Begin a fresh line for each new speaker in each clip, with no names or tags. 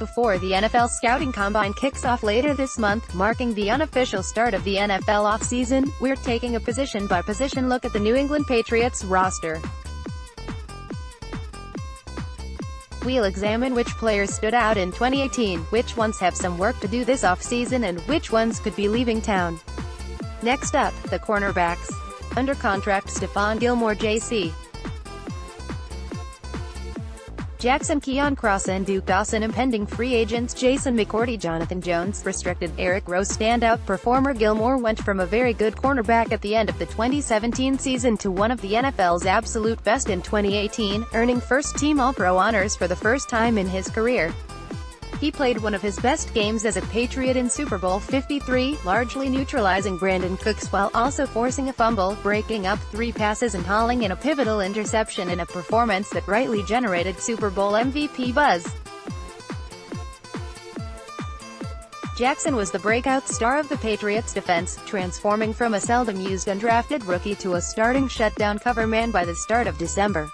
before the NFL Scouting Combine kicks off later this month, marking the unofficial start of the NFL offseason. We're taking a position-by-position look at the New England Patriots roster. We'll examine which players stood out in 2018, which ones have some work to do this offseason, and which ones could be leaving town. Next up, the cornerbacks. Under contract Stephon Gilmore J.C. Jackson, Keion, Crossen, Dawson. Impending free agents: Jason McCourty, Jonathan Jones. Restricted: Rowe standout performer Gilmore went from a very good cornerback at the end of the 2017 season to one of the NFL's absolute best in 2018, earning first-team All-Pro honors for the first time in his career. He played one of his best games as a Patriot in Super Bowl 53, largely neutralizing Brandon Cooks while also forcing a fumble, breaking up 3 passes and hauling in a pivotal interception in a performance that rightly generated Super Bowl MVP buzz. Jackson was the breakout star of the Patriots defense, transforming from a seldom-used undrafted rookie to a starting shutdown cover man by the start of December.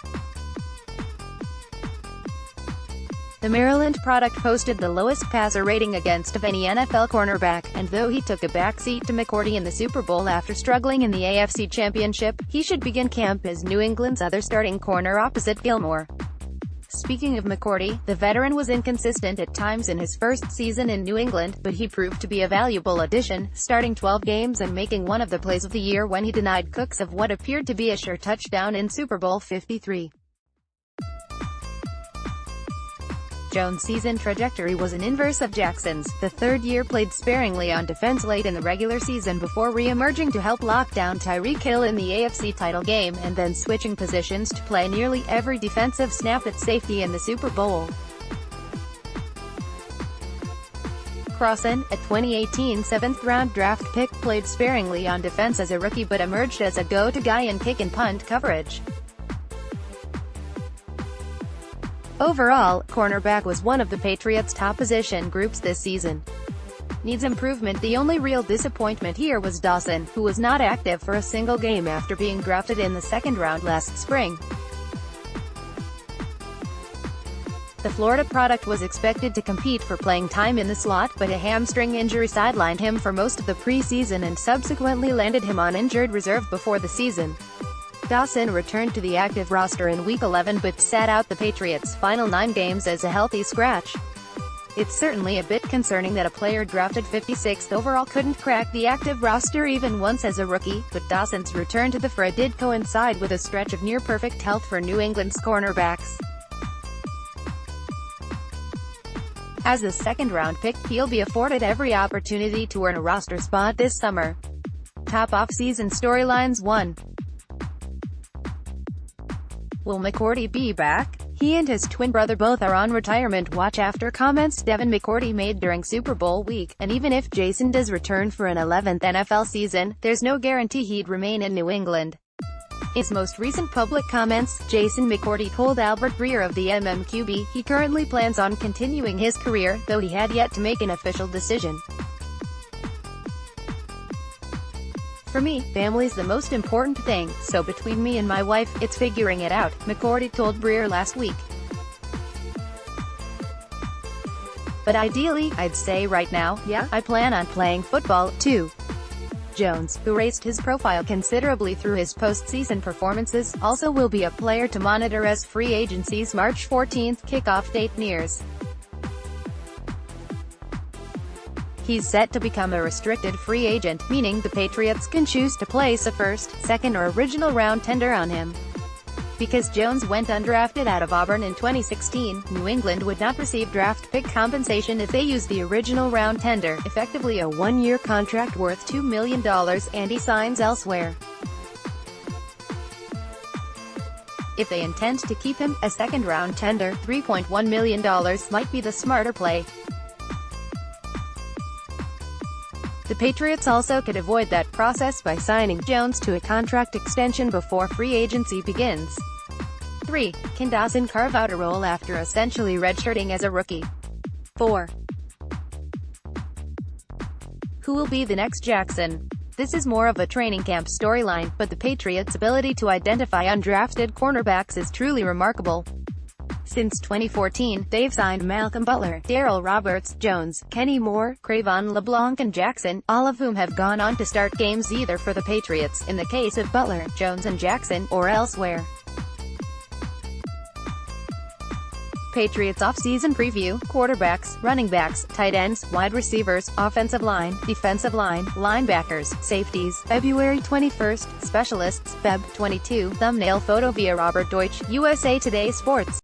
The Maryland product posted the lowest passer rating against of any NFL cornerback, and though he took a backseat to McCourty in the Super Bowl after struggling in the AFC Championship, he should begin camp as New England's other starting corner opposite Gilmore. Speaking of McCourty, the veteran was inconsistent at times in his first season in New England, but he proved to be a valuable addition, starting 12 games and making one of the plays of the year when he denied Cooks of what appeared to be a sure touchdown in Super Bowl 53. Jones' season trajectory was an inverse of Jackson's. The third year played sparingly on defense late in the regular season before re-emerging to help lock down Tyreek Hill in the AFC title game, and then switching positions to play nearly every defensive snap at safety in the Super Bowl. Crossen, a 2018 7th-round draft pick, played sparingly on defense as a rookie but emerged as a go-to guy in kick and punt coverage. Overall, cornerback was one of the Patriots' top position groups this season. Needs improvement. The only real disappointment here was Dawson, who was not active for a single game after being drafted in the 2nd round last spring. The Florida product was expected to compete for playing time in the slot, but a hamstring injury sidelined him for most of the preseason and subsequently landed him on injured reserve before the season. Dawson returned to the active roster in Week 11 but sat out the Patriots' final 9 games as a healthy scratch. It's certainly a bit concerning that a player drafted 56th overall couldn't crack the active roster even once as a rookie, but Dawson's return to the fray did coincide with a stretch of near-perfect health for New England's cornerbacks. As the 2nd-round pick, he'll be afforded every opportunity to earn a roster spot this summer. Top off-season storylines. 1. Will McCourty be back? He and his twin brother both are on retirement watch after comments Devin McCourty made during Super Bowl week, and even if Jason does return for an 11th NFL season, there's no guarantee he'd remain in New England. In his most recent public comments, Jason McCourty told Albert Breer of the MMQB he currently plans on continuing his career, though he had yet to make an official decision. For me, family's the most important thing, so between me and my wife, it's figuring it out, McCourty told Breer last week. But ideally, I'd say right now, yeah, I plan on playing football, too. Jones, who raised his profile considerably through his postseason performances, also will be a player to monitor as free agency's March 14th kickoff date nears. He's set to become a restricted free agent, meaning the Patriots can choose to place a first, second or original round tender on him. Because Jones went undrafted out of Auburn in 2016, New England would not receive draft pick compensation if they use the original round tender, effectively a 1-year contract worth $2 million, and he signs elsewhere. If they intend to keep him, a second-round tender, $3.1 million, might be the smarter play. The Patriots also could avoid that process by signing Jones to a contract extension before free agency begins. 3. Can Dawson carve out a role after essentially redshirting as a rookie? 4. Who will be the next Jackson? This is more of a training camp storyline, but the Patriots' ability to identify undrafted cornerbacks is truly remarkable. Since 2014, they've signed Malcolm Butler, Darrell Roberts, Jones, Kenny Moore, Cravon LeBlanc and Jackson, all of whom have gone on to start games either for the Patriots, in the case of Butler, Jones and Jackson, or elsewhere. Patriots offseason preview: quarterbacks, running backs, tight ends, wide receivers, offensive line, defensive line, linebackers, safeties, February 21st, specialists, Feb. 22, thumbnail photo via Robert Deutsch, USA Today Sports.